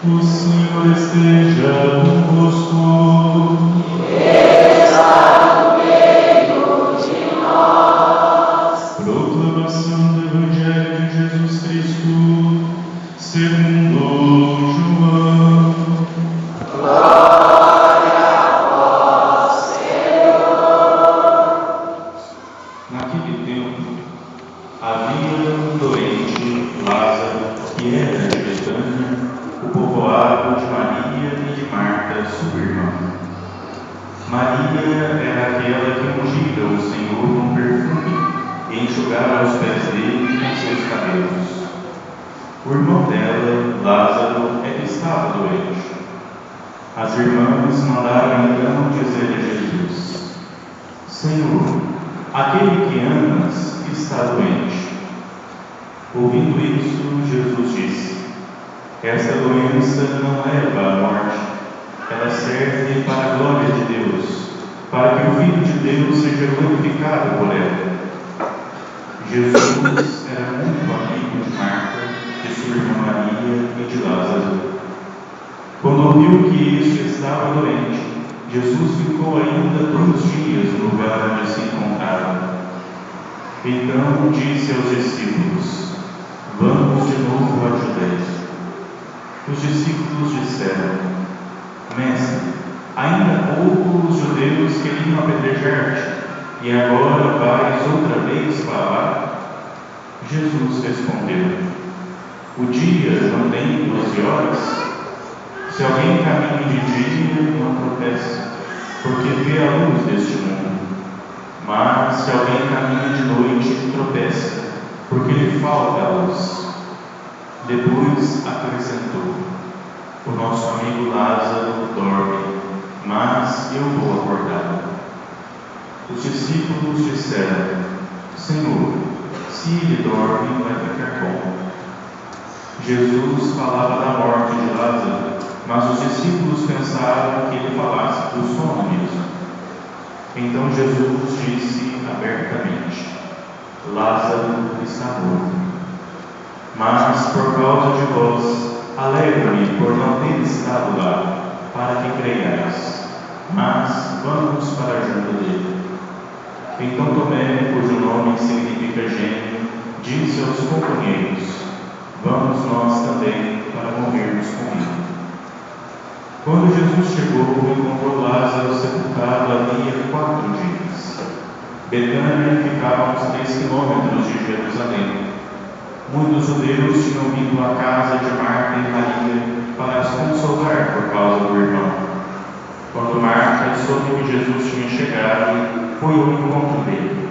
O Senhor esteja convosco. Proclamação do Evangelho de Jesus Cristo, segundo João. Glória a vós, Senhor. Naquele tempo, havia um doente, Lázaro, que era de Betânia, o povoado de Maria e de Marta, sua irmã. Maria era aquela que ungira o Senhor com perfume e enxugara os pés dele com seus cabelos. O irmão dela, Lázaro, é que estava doente. As irmãs mandaram então dizer a Jesus: Senhor, aquele que amas está doente. Ouvindo isso, Jesus disse: Esta doença não leva à morte, ela serve para a glória de Deus, para que o Filho de Deus seja glorificado por ela. Jesus era muito amigo de Marta, de sua irmã Maria e de Lázaro. Quando ouviu que este estava doente, Jesus ficou ainda 2 dias no lugar onde se encontrava. Então disse aos discípulos: Vamos de novo à Judeia. Os discípulos disseram: Mestre, ainda há pouco os judeus queriam apedrejar-te, e agora vais outra vez para lá? Jesus respondeu: O dia não tem 12 horas? Se alguém caminha de dia, não tropeça, porque vê a luz deste mundo. Mas se alguém caminha de noite, tropeça, porque lhe falta a luz. Depois acrescentou: O nosso amigo Lázaro dorme, mas eu vou acordá-lo. Os discípulos disseram: Senhor, se ele dorme, vai ficar bom. Jesus falava da morte de Lázaro, mas os discípulos pensaram que ele falasse do sono mesmo. Então Jesus disse abertamente: Lázaro está morto. Mas por causa de vós, alegro-me por não ter estado lá, para que creiais. Mas vamos para junto dele. Então Tomé, cujo nome significa gêmeo, disse aos companheiros: Vamos nós também para morrermos com ele. Quando Jesus chegou, encontrou Lázaro sepultado havia 4 dias. Betânia ficava a uns 3 quilômetros de Jerusalém. Muitos judeus tinham vindo à casa de Marta e Maria para as consolar por causa do irmão. Quando Marta soube que Jesus tinha chegado, foi ao encontro dele.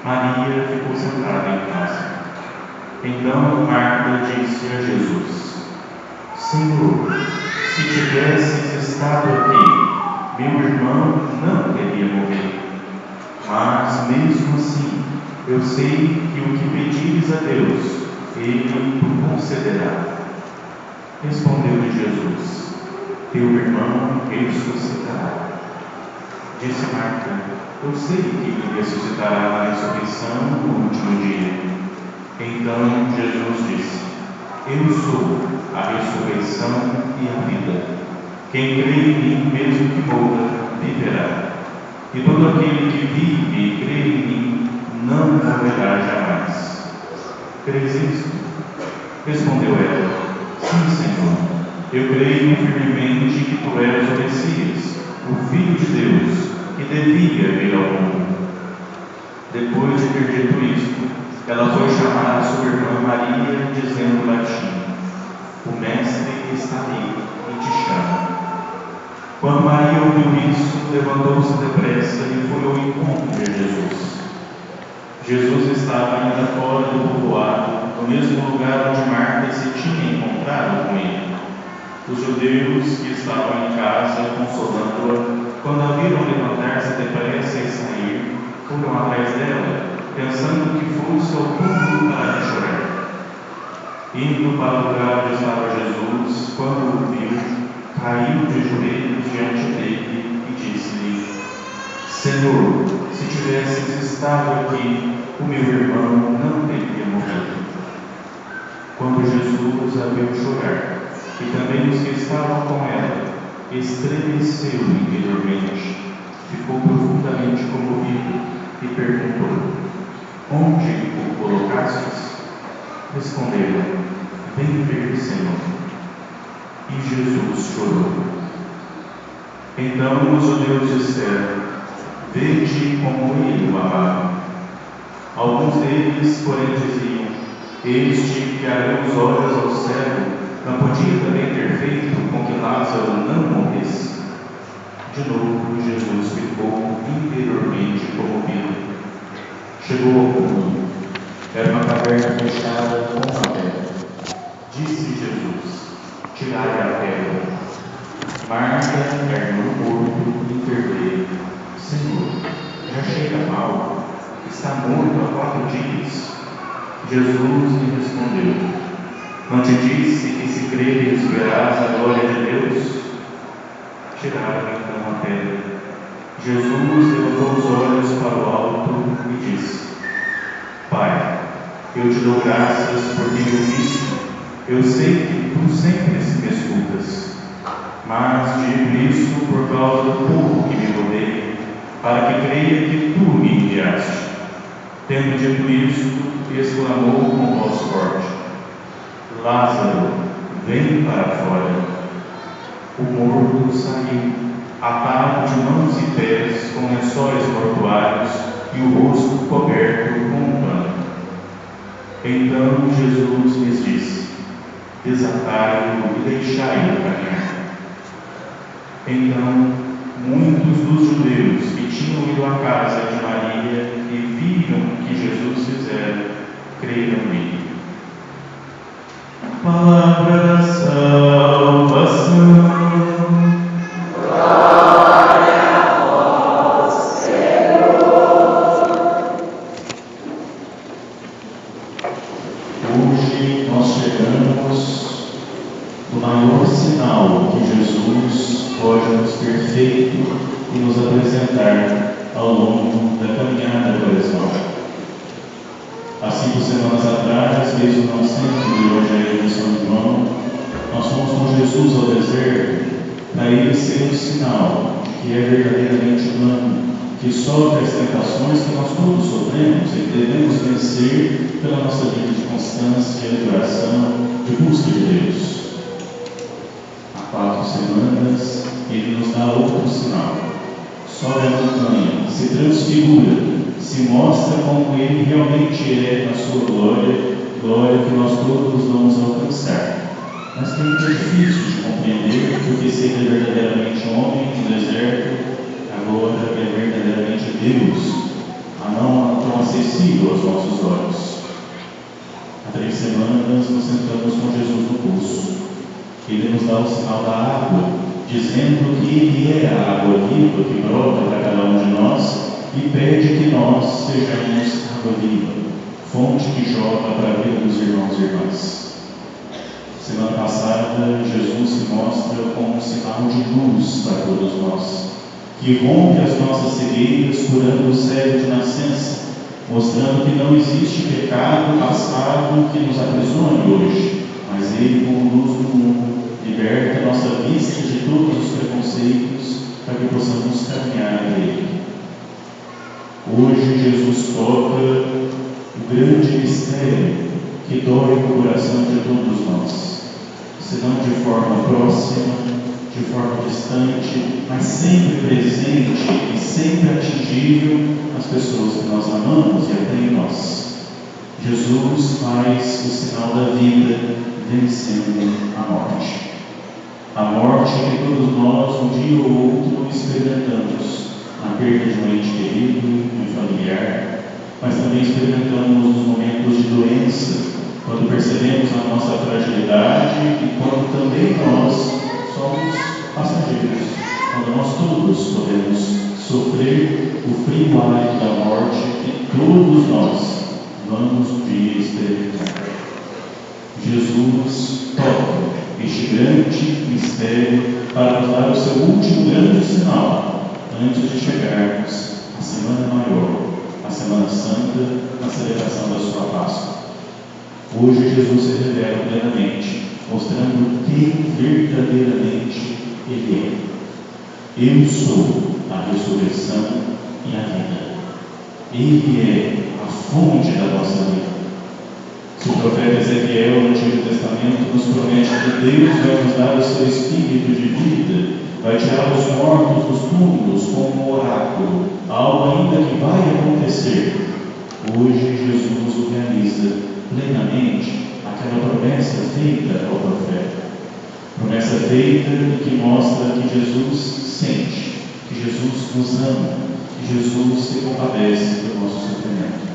Maria ficou sentada em casa. Então Marta disse a Jesus: Senhor, se tivesses estado aqui, meu irmão não teria morrido. Mas mesmo assim, eu sei que o que pedires a Deus, Ele o concederá. Respondeu-lhe Jesus: Teu irmão ressuscitará. Disse Marta: Eu sei que ele ressuscitará na ressurreição no último dia. Então Jesus disse: Eu sou a ressurreição e a vida. Quem crê em mim, mesmo que morra, viverá. E todo aquele que vive e crê em mim não morrerá jamais. Crês isto? Respondeu ela: Sim, Senhor. Eu creio firmemente que tu és o Messias, o Filho de Deus, que devia vir ao mundo. Depois de ter dito isto, ela foi chamar a sua irmã Maria, dizendo latim: O Mestre está ali e te chama. Quando Maria ouviu isso, levantou-se depressa e foi ao encontro de Jesus. Jesus estava ainda fora do povoado, no mesmo lugar onde Marta se tinha encontrado com ele. Os judeus que estavam em casa consolando-a, quando a viram levantar-se depressa e sair, foram atrás dela, pensando que fosse ao túmulo para lhe chorar. Indo para o lugar onde estava Jesus, quando o viu, caiu de joelhos diante dele e disse-lhe: Senhor, se tivesses estado aqui, o meu irmão não teria morrido. Quando Jesus a viu chorar, e também os que estavam com ela, estremeceu interiormente, ficou profundamente comovido e perguntou: Onde o colocastes? Responderam: Vem ver, Senhor. E Jesus chorou. Então os judeus disseram: Vede como ele o amava. Alguns deles, porém, diziam: Este que abriu os olhos ao cego não podia também ter feito com que Lázaro não morresse? De novo, Jesus ficou interiormente comovido. Chegou ao túmulo. Era uma caverna fechada com uma pedra. Disse Jesus: Tirai a pedra. Marta, a irmã do morto, interveio: Senhor, já chega mal. Está morto há 4 dias. Jesus lhe respondeu: Não te disse que se creres verás a glória de Deus? Tiraram então a pedra. Jesus levantou os olhos para o alto e disse: Pai, eu te dou graças por ter visto. Eu sei que tu sempre me escutas, mas digo isso por causa do povo que me rodeia, para que creia que tu me enviaste. Tendo dito isto, exclamou com voz forte: Lázaro, vem para fora. O morto saiu, atado de mãos e pés com lençóis mortuários e o rosto coberto com um pano. Então Jesus lhes disse: Desatai-o e deixai-o caminhar. Então muitos dos judeus que tinham ido à casa de Maria e viram o que Jesus fizera, creram nele. Palavra da salvação. Glória a vós, Senhor. Hoje nós chegamos no maior sinal que Jesus pode nos ter feito e nos apresentar ao longo da caminhada quaresmal. Há 5 semanas atrás, desde o nascimento do Evangelho de São João, nós fomos com Jesus ao deserto para ele ser um sinal de que é verdadeiramente humano, que sofre as tentações que nós todos sofremos e que devemos vencer pela nossa vida de constância, de oração, de busca de Deus. Há 4 semanas, ele nos dá outro sinal. Sobe a montanha, se transfigura, se mostra como ele realmente é na sua glória, glória que nós todos vamos alcançar. Mas que é difícil de compreender, porque se ele é verdadeiramente homem no deserto, agora é verdadeiramente Deus, a não tão acessível aos nossos olhos. Há 3 semanas nos sentamos com Jesus no poço. Ele nos dá o sinal da água, dizendo que ele é a água viva que brota para cada um de nós e pede que nós sejamos água viva, fonte que jorra para a vida dos irmãos e irmãs. Semana passada, Jesus se mostra como um sinal de luz para todos nós, que rompe as nossas cegueiras, curando o cego de nascença, mostrando que não existe pecado passado que nos aprisione hoje, mas ele, como luz do mundo, liberta a nossa vista de todos os preconceitos para que possamos caminhar a ele. Hoje Jesus toca o grande mistério que dói o coração de todos nós, se não de forma próxima, de forma distante, mas sempre presente e sempre atingível nas pessoas que nós amamos e até em nós. Jesus faz o sinal da vida, vencendo a morte. A morte que todos nós, um dia ou outro, experimentamos na perda de um ente querido, de um familiar, mas também experimentamos nos momentos de doença, quando percebemos a nossa fragilidade e quando também nós somos passageiros, quando nós todos podemos sofrer o frio hálito da morte que todos nós vamos um dia experimentar. Jesus toca este grande mistério para nos dar o seu último grande sinal antes de chegarmos à Semana Maior, à Semana Santa, na celebração da sua Páscoa. Hoje Jesus se revela plenamente, mostrando quem verdadeiramente Ele é. Eu sou a ressurreição e a vida. Ele é a fonte da nossa vida. Se o profeta Ezequiel, no Antigo Testamento, nos promete que Deus vai nos dar o seu espírito de vida, vai tirar os mortos dos túmulos como um oráculo, algo ainda que vai acontecer, hoje Jesus o realiza plenamente aquela promessa feita ao profeta. Promessa feita e que mostra que Jesus sente, que Jesus nos ama, que Jesus se compadece do nosso sofrimento.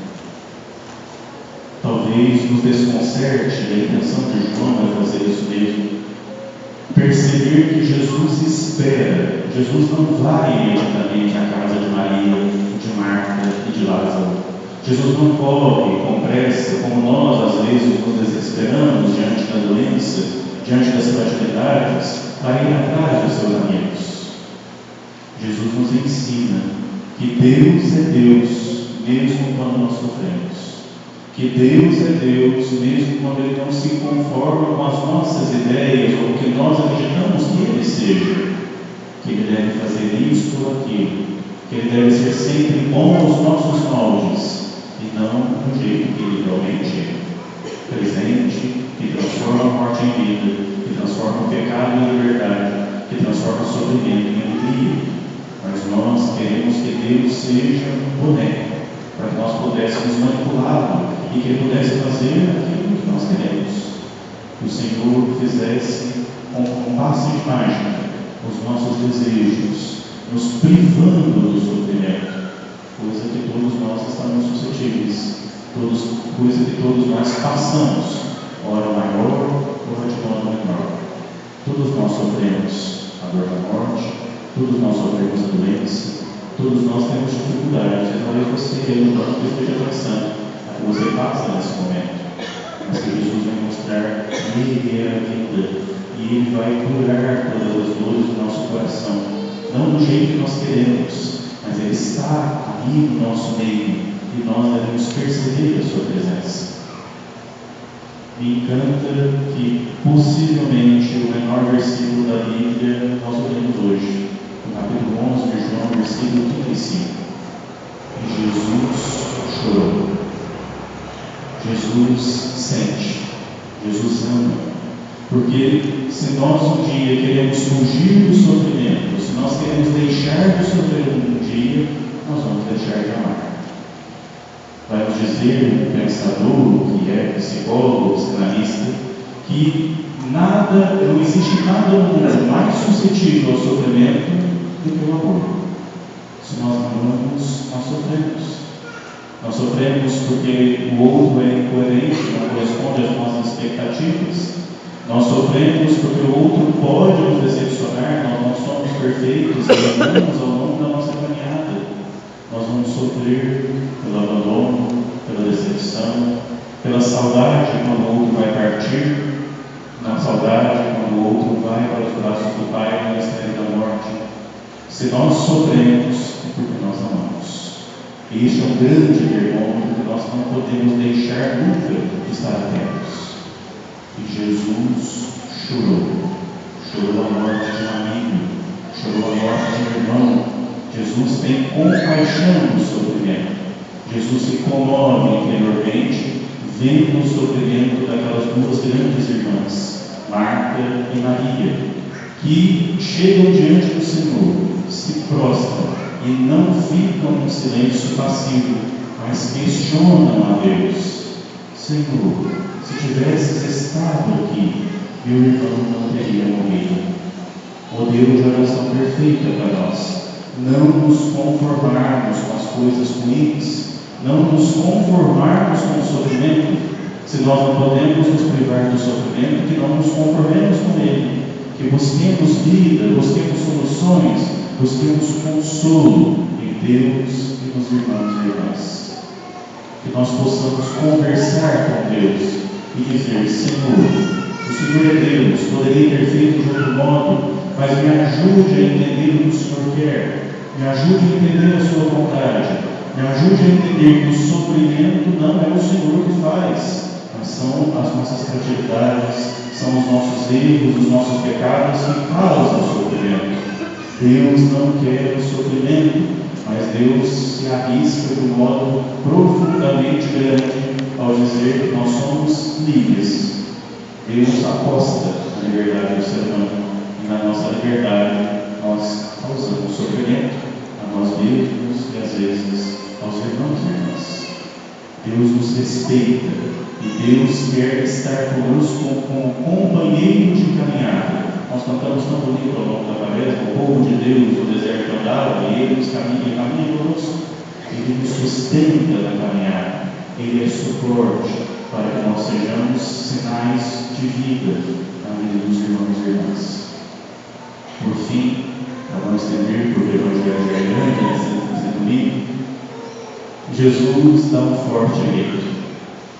Talvez nos desconcerte, e a intenção de João é fazer isso mesmo, perceber que Jesus espera. Jesus não vai imediatamente à casa de Maria, de Marta e de Lázaro. Jesus não corre com pressa, como nós às vezes nos desesperamos diante da doença, diante das fragilidades, para ir atrás dos seus amigos. Jesus nos ensina que Deus é Deus, mesmo quando nós sofremos. Que Deus é Deus, mesmo quando Ele não se conforma com as nossas ideias ou o que nós acreditamos que Ele seja. Que Ele deve fazer isto ou aquilo. Que Ele deve ser sempre bom aos nossos moldes e não do jeito que Ele realmente é. Presente, que transforma a morte em vida, que transforma o pecado em liberdade, que transforma o sofrimento em alegria. Mas nós queremos que Deus seja um boneco, para que nós pudéssemos manipulá-lo e que Ele pudesse fazer aquilo que nós queremos. Que o Senhor fizesse com um passe de mágica os nossos desejos, nos privando do sofrimento, coisa que todos nós estamos suscetíveis, coisa que todos nós passamos, ora maior, ora de modo menor. Todos nós sofremos a dor da morte, todos nós sofremos a doença, todos nós temos dificuldades, e talvez você, eu, não esteja pensando que você passa nesse momento, mas que Jesus vai mostrar que Ele é a vida e Ele vai curar todas as dores do nosso coração, não do jeito que nós queremos, mas Ele está ali no nosso meio e nós devemos perceber a sua presença. Me encanta que possivelmente o menor versículo da Bíblia nós olhamos hoje, no capítulo 11 de João, versículo 35. E Jesus chorou. Jesus sente, Jesus ama, porque se nós um dia queremos fugir do sofrimento, se nós queremos deixar de sofrer um dia, nós vamos deixar de amar. Vai nos dizer um pensador, que é psicólogo, psicanalista, que não existe nada no mundo mais suscetível ao sofrimento do que o amor. Se nós não amamos, nós sofremos. Nós sofremos porque o outro é incoerente, não corresponde às nossas expectativas. Nós sofremos porque o outro pode nos decepcionar, nós não somos perfeitos e andamos ao longo da nossa caminhada. Nós vamos sofrer pelo abandono, pela decepção, pela saudade quando o outro vai partir, na saudade quando o outro vai para os braços do Pai no mistério da morte. Se nós sofremos, é porque nós amamos. E isso é um grande termômetro que nós não podemos deixar nunca de estar atentos. E Jesus chorou a morte de um amigo, chorou a morte de um irmão. Jesus tem compaixão do sofrimento. Jesus se comove interiormente, vendo o sofrimento daquelas duas grandes irmãs, Marta e Maria, que chegam diante do Senhor, se prostram e não ficam em silêncio passivo, mas questionam a Deus. Senhor, se tivesses estado aqui, meu irmão não teria morrido. Modelo de oração perfeita para nós. Não nos conformarmos com as coisas ruins, não nos conformarmos com o sofrimento, Se nós não podemos nos privar do sofrimento, que não nos conformemos com ele, que busquemos vida, busquemos soluções, busquemos consolo em Deus e nos irmãos e irmãs. Que nós possamos conversar com Deus e dizer: Senhor, o Senhor é Deus, poderia ter feito de outro modo, mas me ajude a entender o que o Senhor quer, me ajude a entender a sua vontade, me ajude a entender que o sofrimento não é o Senhor que faz, mas são as nossas fragilidades, são os nossos erros, os nossos pecados que causam o sofrimento. Deus não quer o sofrimento, mas Deus se arrisca de um modo profundamente grande ao dizer que nós somos livres. Deus aposta na liberdade do ser humano e na nossa liberdade nós causamos sofrimento a nós mesmos e às vezes aos irmãos e irmãs. Deus nos respeita e Deus quer estar conosco como companheiro de caminhada. Nós cantamos tão bonito ao longo da quaresma: o povo de Deus no deserto andava e Ele nos caminha conosco. Ele nos sustenta na caminhada, Ele é suporte para que nós sejamos sinais de vida na vida dos irmãos e irmãs. Por fim, para não estender, porque o Evangelho é grande nesse domingo, Jesus dá um forte grito: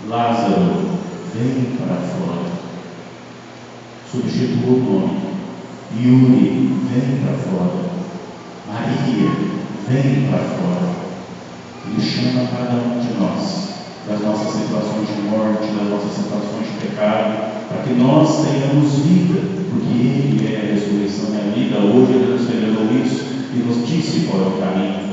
Lázaro, vem para fora. Substitua o nome. Yuri, vem para fora. Maria, vem para fora. Ele chama cada um de nós, das nossas situações de morte, das nossas situações de pecado, para que nós tenhamos vida, porque Ele é a ressurreição e a vida. Hoje Ele nos revelou isso e nos disse qual é o caminho.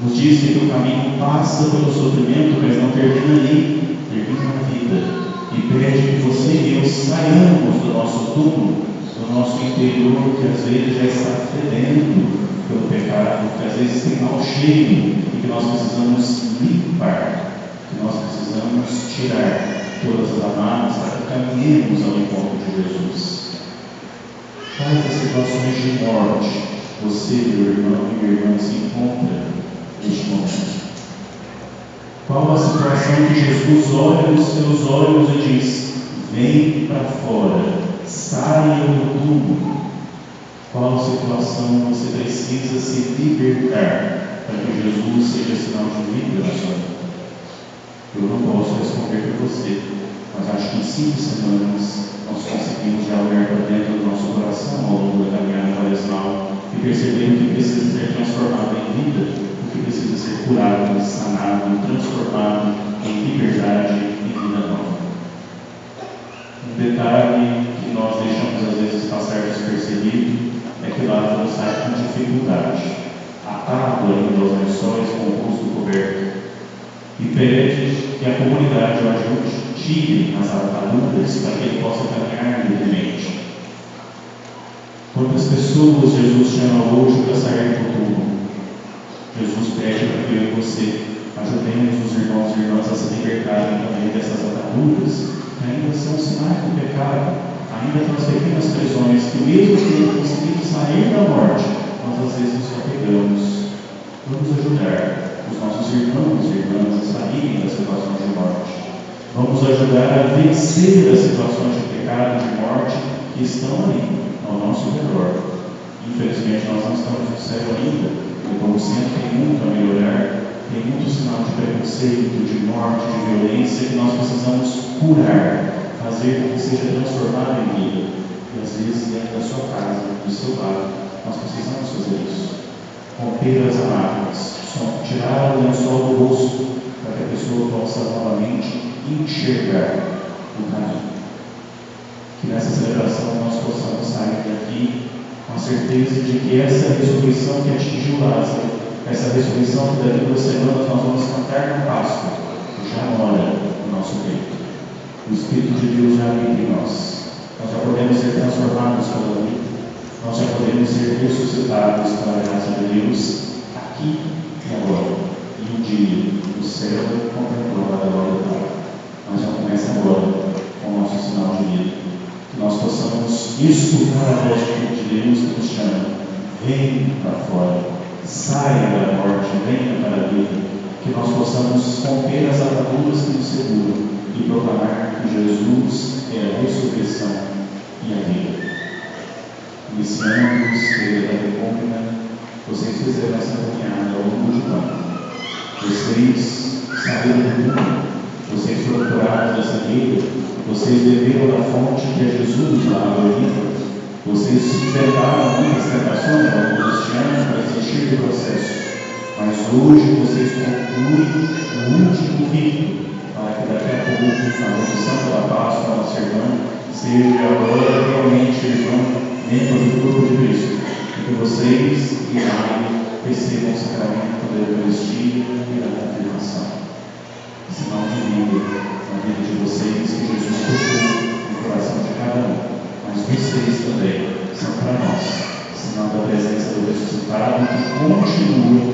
Nos disse que o caminho passa pelo sofrimento, mas não termina ali, termina na vida. E pede que você e eu saiamos do nosso túmulo, do nosso interior, que às vezes já está fedendo pelo pecado, que às vezes tem mau cheiro, e que nós precisamos limpar, que nós precisamos tirar todas as amarras para que caminhemos ao encontro de Jesus. Quais as situações de morte você, meu irmão e minha irmã, se encontra neste momento? Qual a situação que Jesus olha nos seus olhos e diz: vem para fora, saia do túmulo? Qual a situação você precisa se libertar para que Jesus seja sinal de vida na sua vida? Eu não posso responder por você, mas acho que em 5 semanas nós conseguimos já olhar para dentro do nosso coração ao longo da caminhada quaresmal e perceber o que precisa ser transformado em vida, o que precisa ser curado, sanado, transformado em liberdade e vida nova. Um detalhe que nós deixamos às vezes passar despercebido é que Lázaro sai com dificuldade, atado ainda aos lençóis com o rosto coberto, e pede que a comunidade o ajude, tire as ataduras para que ele possa caminhar livremente. Quantas pessoas Jesus chama hoje para sair do túmulo? Jesus pede para que eu e você ajudemos os irmãos e irmãs a se libertarem também dessas ataduras, que ainda são sinais do pecado, ainda aquelas pequenas prisões que, mesmo que conseguimos sair da morte, nós às vezes nos apegamos. Vamos ajudar os nossos irmãos e irmãs a saírem das situações de morte. Vamos ajudar a vencer as situações de pecado e de morte que estão ali, ao nosso redor. Infelizmente, nós não estamos no céu ainda, e como sempre tem muito a melhorar, tem muito sinal de preconceito, de morte, de violência, que nós precisamos curar, fazer com que seja transformado em vida. E às vezes, dentro da sua casa, do seu lado, nós precisamos fazer isso. Romper as amarras, tirar o lençol do rosto, para que a pessoa possa novamente enxergar o caminho. Que nessa celebração nós possamos sair daqui com a certeza de que essa ressurreição que atingiu Lázaro, essa ressurreição que daqui a 2 semanas nós vamos cantar no Páscoa, já mora no nosso peito. O Espírito de Deus já habita em nós. Nós já podemos ser transformados pela vida. Nós já podemos ser ressuscitados pela graça de Deus aqui e agora. E um dia o céu contemplou a glória do Pai. Mas já começa agora com o nosso sinal de vida. Que nós possamos escutar a voz de Deus que nos chama: vem para fora, saia da morte, venha para a vida. Que nós possamos romper as ataduras que nos seguram e proclamar que Jesus é a ressurreição e a vida. Iniciando-os na Igreja da República, vocês fizeram essa caminhada ao longo de ano. Vocês saíram do mundo, vocês foram curados dessa vida, vocês beberam da fonte que é Jesus, da água viva. Vocês enfrentaram muitas tentações ao longo deste ano para resistir do processo. Mas hoje vocês concluem o último rito, para que daqui a pouco, na profissão da Páscoa, na sermão, seja agora realmente membros do corpo de Cristo, e que vocês, em maio, recebam o sacramento da Eucaristia e da confirmação. Sinal de vida na vida de vocês, que Jesus tocou no coração de cada um, mas vocês também são para nós sinal da presença do ressuscitado que continua